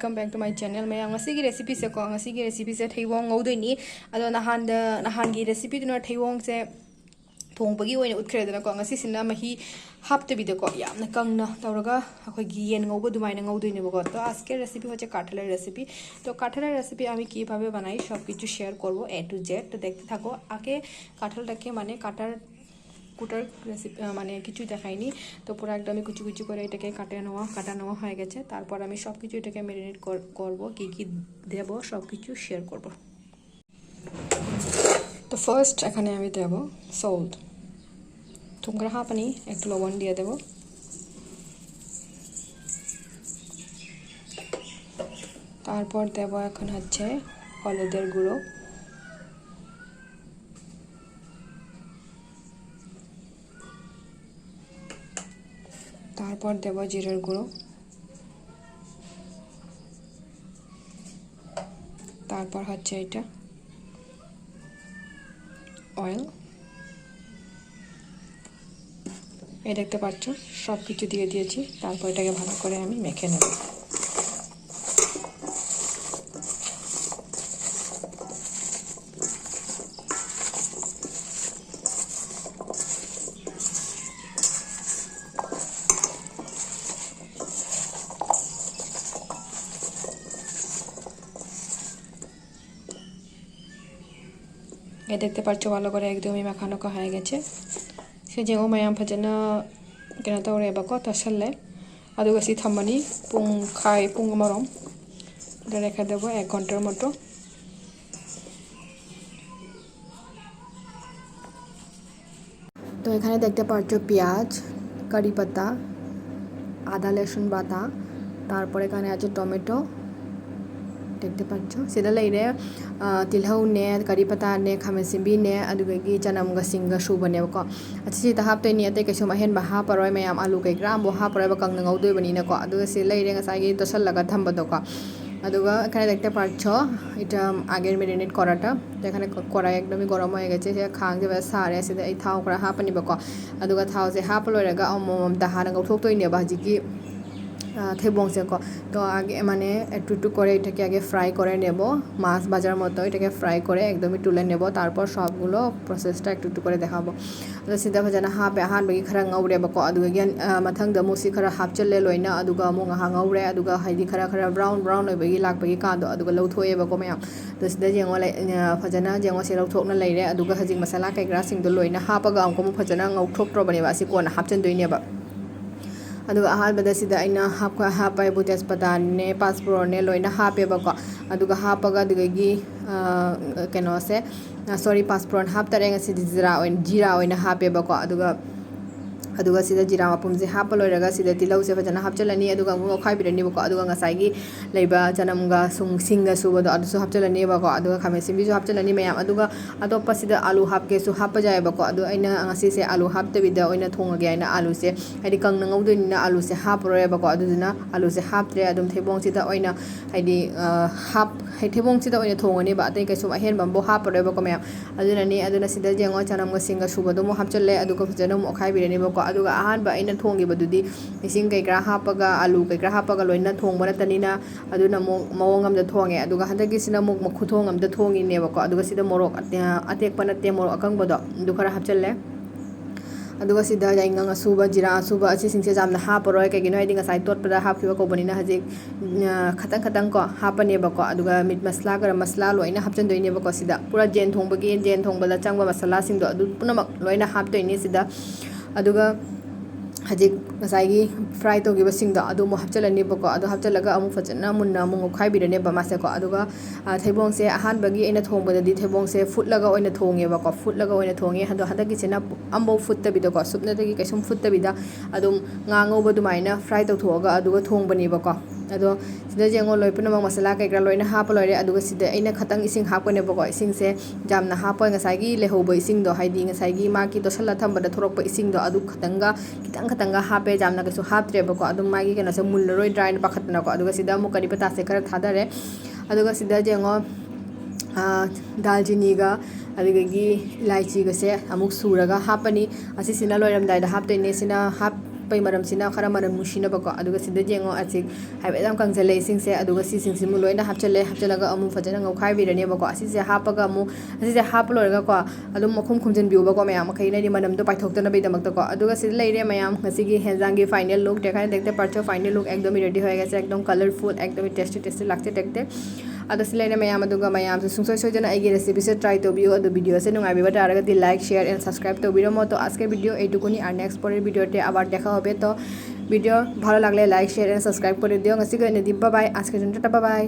welcome back to my channel. May ngasi gi recipe se ko ngasi gi recipe se thaiwong ngau ni ado nahan gi recipe duna thaiwong se thong pagi oina utkre dana ko ngasi sina mahi hapte bi de ko yamna kangna tawraga akhoi gi yen ngau bu dumaina ngau doi ne bo to aske recipe hoche কাঁঠালের recipe to কাঁঠালের recipe আমি কিভাবে বানাই সব কিছু share করব A to Z তো দেখতে থাকো আগে কাঁঠালটাকে মানে কাটার কুটার রেসিপি মানে কিছু দেখাইনি তো পুরো একদম আমি কুচি কুচি করে এটাকে কাটা নেওয়া হয়ে গেছে তারপর আমি সব কিছু এটাকে ম্যারিনেট করব কি কি দেব সব কিছু শেয়ার করব তো ফার্স্ট এখানে আমি দেব সল্ট তোমরা হাফানি একটু লবণ দিয়ে দেব তারপর দেব এখন হচ্ছে হলুদের গুঁড়ো তারপর দেব জিরার গুঁড়ো তারপর হচ্ছে এটা অয়েল এই দেখতে পাচ্ছ সব কিছু দিয়ে দিয়েছি তারপর এটাকে ভালো করে আমি মেখে নেব ये देखते पाচ্ছ ভালো করে একদমই মাখানো হয়ে গেছে সে যে ওমায়াম ফজনা কেন তরে বাকো তাসলে আদুগা সি থাম্বানি পুং খাই পুং মরম এটা রেখে দেব 1 ঘন্টার মতো তো এখানে দেখতে পাচ্ছ পেঁয়াজ কারি পাতা আদা রসুন বাটা তারপর এখানে আছে টমেটো देखते पाচ্ছ সেটা লাইরে তিলহাউ নে কারি পাতা নে খামেসিবি নে আদুগি চানামগা সিংগা সুবনে ko achi ta hap te ni ate ke suma hen ba ha paroi mayam alu kai gram bo ha paroi ba kang ngau doi bani na ko aduga se laire nga sagi to sal laga thamba do ko aduga এখানে দেখতে পাচ্ছ এটা আগের marinate করাটা তো এখানে কড়াই একদমই গরম হয়ে গেছে সে খাং যে সারে আছে এই থাও করা হা পানি ba ko aduga থাও যে হা পলoi ga omom da ha ngau thok toi ne ba ji ki থেবংসে ক তো আগে মানে একটু একটু করে এটাকে আগে ফ্রাই করে নেব মাছ ভাজার মতো এটাকে ফ্রাই করে একদমই তুলে নেব তারপর সবগুলো প্রসেসটা একটু একটু করে দেখাবো তো সিধা ভাজানা হাপে আহানবগি খরা ngaurebako aduga gian mathangda musi khara hapchalle loina aduga amunga hangaure aduga haidi khara brown oibagi lakbagi kando aduga lawthoyebako mayam to sida jengo phajana jengo se lawthokna leire aduga hajing masala kai gra sing do loina hapaga amko mu phajana ngauthokro bani ba si kona hapchan doineba aduga ahalbada sida aina hapa ibu tespata ne passport ne loina hape bako aduga hapaga aduga gi keno se sorry passport hap tareng si jira oina hape bako aduga sida jira mapumje hapa loiraga sida tilau se fajana hapchalani aduga mo khai birani bako aduga ngasai gi leiba chanamga singa suba do adusu hapchalani bako aduga khamesimi ju hapchalani mayam aduga atopa sida alu hapke su hapa jay bako adu aina ngasi se alu hapte bida oina thongage aina alu se haidi kangna ngaudoina alu se hapore bako aduna alu se haptre adum thebong sida oina haidi hap thebong sida oina thongani ba atai kaisum ahen bambo hapore bako mayam aduna sida jengo chanamga singa suba do mo hapchalle aduga fajana mo khai birani bako aduga ahan ba ina thongi badudi ising kai gra hapaga alu kai gra hapaga loina thongba natanina aduna mo mawongam da thonge aduga handagi sina mo khuthongam da thongi ne bako aduga sida morok atek panatte morok akang bodo du khara hapchalle aduga sida jainga suba jira suba achi singse jamna haparoi kai gino idinga sai tot pada hap khiba ko banina haji khatang ko hapane bako aduga meat masala gara masala loina hapchan doine bako sida pura jen thongbala changba masala singdo adu punamak loina hap doine sida aduga hajik ngasai fry to giba singda adu mo hapchalani bako adu hapchalaga amu fachana munna mu khai birane ba mase ko aduga thaibong se ahan bagi ina thongbada di thaibong se futlaga oina thonge bako futlaga oina thonge hado hadagi sena ambo futta bida ko supna dagi kaisum futta bida adum ngango bodu maina fry to thoga aduga thongbani bako ado sida jengo loi puna masala kai gra loina hap loire aduga sida aina khatang ising hap ko ne bako ising se jamna hapoi ngasai gi lehobo ising do haidi ngasai gi ma ki to sala thambada thorok pa ising do adu khatanga kitanga hape jamna kasu haptre bako adu magi kena se mulroi dry na pakhatna ko aduga sida mo kari pata se kara thadare aduga sida jengo दालचीनी गा इलायची गसे अमुक सूरगा हापनी असी सिना लोयरम दाइदा हापते ने सिना हाप ꯍꯥꯞꯄꯩ ꯃꯔꯝꯁꯤꯅ ꯈꯔ ꯃꯅꯝ ꯅꯨꯡꯁꯤꯅꯕꯀꯣ ꯑꯗꯨꯒ ꯁꯤꯗ ꯌꯦꯡꯉꯣ ꯑꯁꯤ ꯍꯥꯏꯐꯦꯠ ꯌꯥꯝ ꯀꯪꯁꯤꯜꯂꯦ ꯏꯁꯤꯡꯁꯦ ꯑꯗꯨꯒ ꯁꯤꯁꯤꯡꯁꯤꯃꯨꯛ ꯂꯣꯏꯅ ꯍꯥꯞꯆꯤꯜꯂꯒ ꯑꯃꯨꯛ ꯐꯖꯅ ꯉꯧꯈꯥꯏꯕꯤꯔꯅꯦꯕꯀꯣ ꯑꯁꯤꯁꯦ ꯍꯥꯞꯄꯒ ꯑꯃꯨꯛ ꯑꯁꯤꯁꯦ ꯍꯥꯞꯄ ꯂꯣꯏꯔꯒꯀꯣ ꯑꯗꯨꯝ ꯃꯈꯨꯝ ꯈꯨꯝꯖꯤꯟꯕꯤꯌꯨꯕꯀꯣ ꯃꯌꯥꯝ ꯃꯈꯩꯅꯗꯤ ꯃꯅꯝꯗꯣ পাইꯊꯣꯛꯇꯅꯕꯒꯤꯗꯃꯛꯇꯀꯣ ꯑꯗꯨꯒ ꯁꯤꯗ লৈরে ম্যাম হচ্ছে হেজাঙ্গি ফাইনাল লুক এখানে দেখতে পাচ্ছ ফাইনাল লুক একদমই রেডি হয়ে গেছে একদম কালারফুল একদমই টেস্টি লাগছে দেখতে আদো সিলাইনে ম্যাম আদুগা ম্যাম সুংসই সইজনা আইগি রেসিপিসে ট্রাই তবিও আদো ভিডিওসে নুঙ্গাইবিবা তারাগাতি লাইক শেয়ার এন্ড সাবস্ক্রাইব তবিরো মতো আজকের ভিডিও এইটুকুনি আর নেক্সট পরের ভিডিওতে আবার দেখা হবে তো ভিডিও ভালো লাগলে লাইক শেয়ার এন্ড সাবস্ক্রাইব করে দিও আজকে এনে দিন বাই আজকের জন্য টাটা বাই